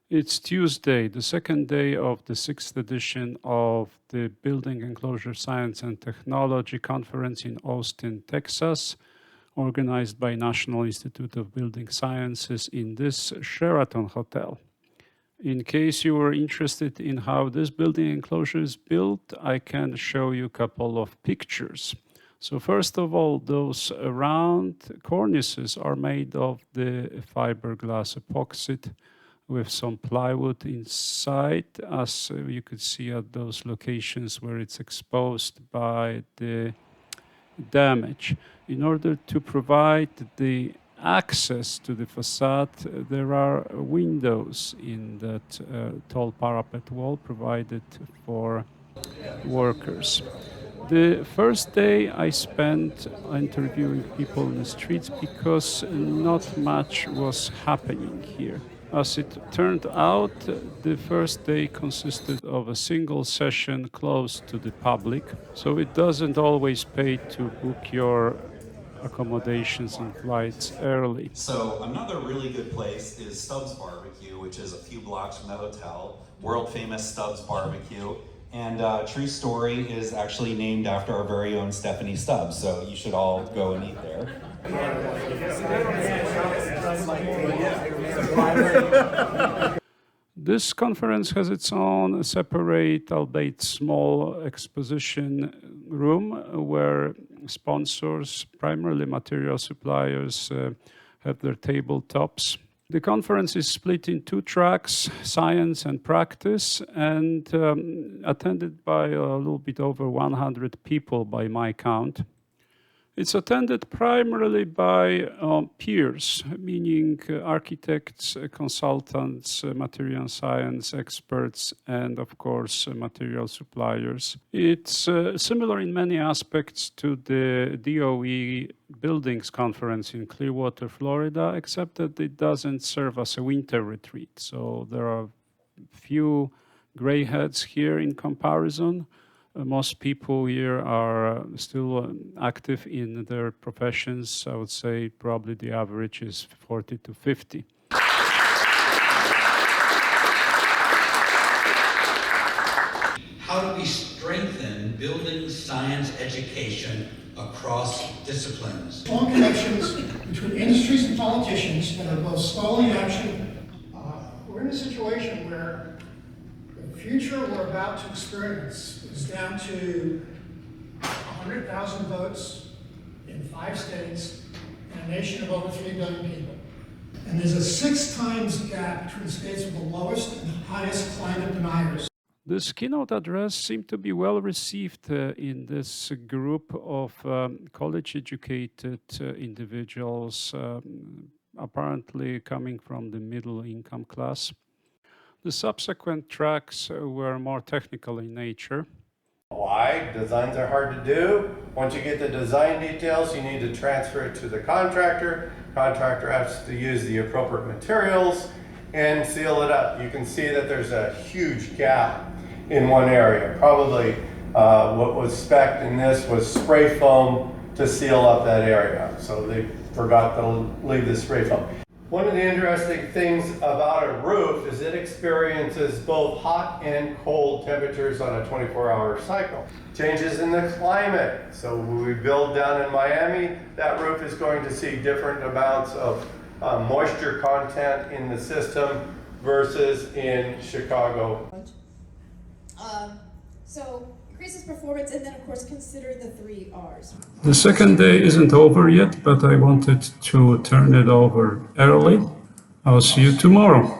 It's Tuesday, the second day of the 6th edition of the Building Enclosure Science and Technology Conference in Austin, Texas, organized by National Institute of Building Sciences in this Sheraton hotel. In case you were interested in how this building enclosure is built, I can show you a couple of pictures. So first of all, those round cornices are made of the fiberglass epoxy with some plywood inside, as you could see at those locations where it's exposed by the damage. In order to provide the access to the facade, there are windows in that tall parapet wall provided for workers. The first day I spent interviewing people in the streets because not much was happening here. As it turned out, the first day consisted of a single session closed to the public, so it doesn't always pay to book your accommodations and flights early. So another really good place is Stubbs Barbecue, which is a few blocks from the hotel, world famous Stubbs Barbecue. And true story is actually named after our very own Stephanie Stubbs, so you should all go and eat there. This conference has its own separate, albeit small, exposition room where sponsors, primarily material suppliers, have their tabletops. The conference is split in two tracks, science and practice, and attended by a little bit over 100 people by my count. It's attended primarily by peers, meaning architects, consultants, material science experts, and of course, material suppliers. It's similar in many aspects to the DOE Buildings Conference in Clearwater, Florida, except that it doesn't serve as a winter retreat. So there are few gray heads here in comparison. Most people here are still active in their professions. I would say probably the average is 40 to 50. How do we strengthen building science education across disciplines? Strong connections between industries and politicians that are both slowly in action. We're in a situation where the future we're about to experience is down to 100,000 votes in 5 states in a nation of over 3 billion people. And there's a 6 times gap between states with the lowest and highest climate deniers. This keynote address seemed to be well received in this group of college-educated individuals, apparently coming from the middle income class. The subsequent tracks were more technical in nature. Why? Designs are hard to do. Once you get the design details, you need to transfer it to the contractor. Contractor has to use the appropriate materials and seal it up. You can see that there's a huge gap in one area. Probably what was spec'd in this was spray foam to seal up that area. So they forgot to leave the spray foam. One of the interesting things about a roof is it experiences both hot and cold temperatures on a 24-hour cycle. Changes in the climate. So when we build down in Miami, that roof is going to see different amounts of moisture content in the system versus in Chicago. So increases performance, and then of course consider the 3 R's. The second day isn't over yet, but I wanted to turn it over early. I'll see you tomorrow.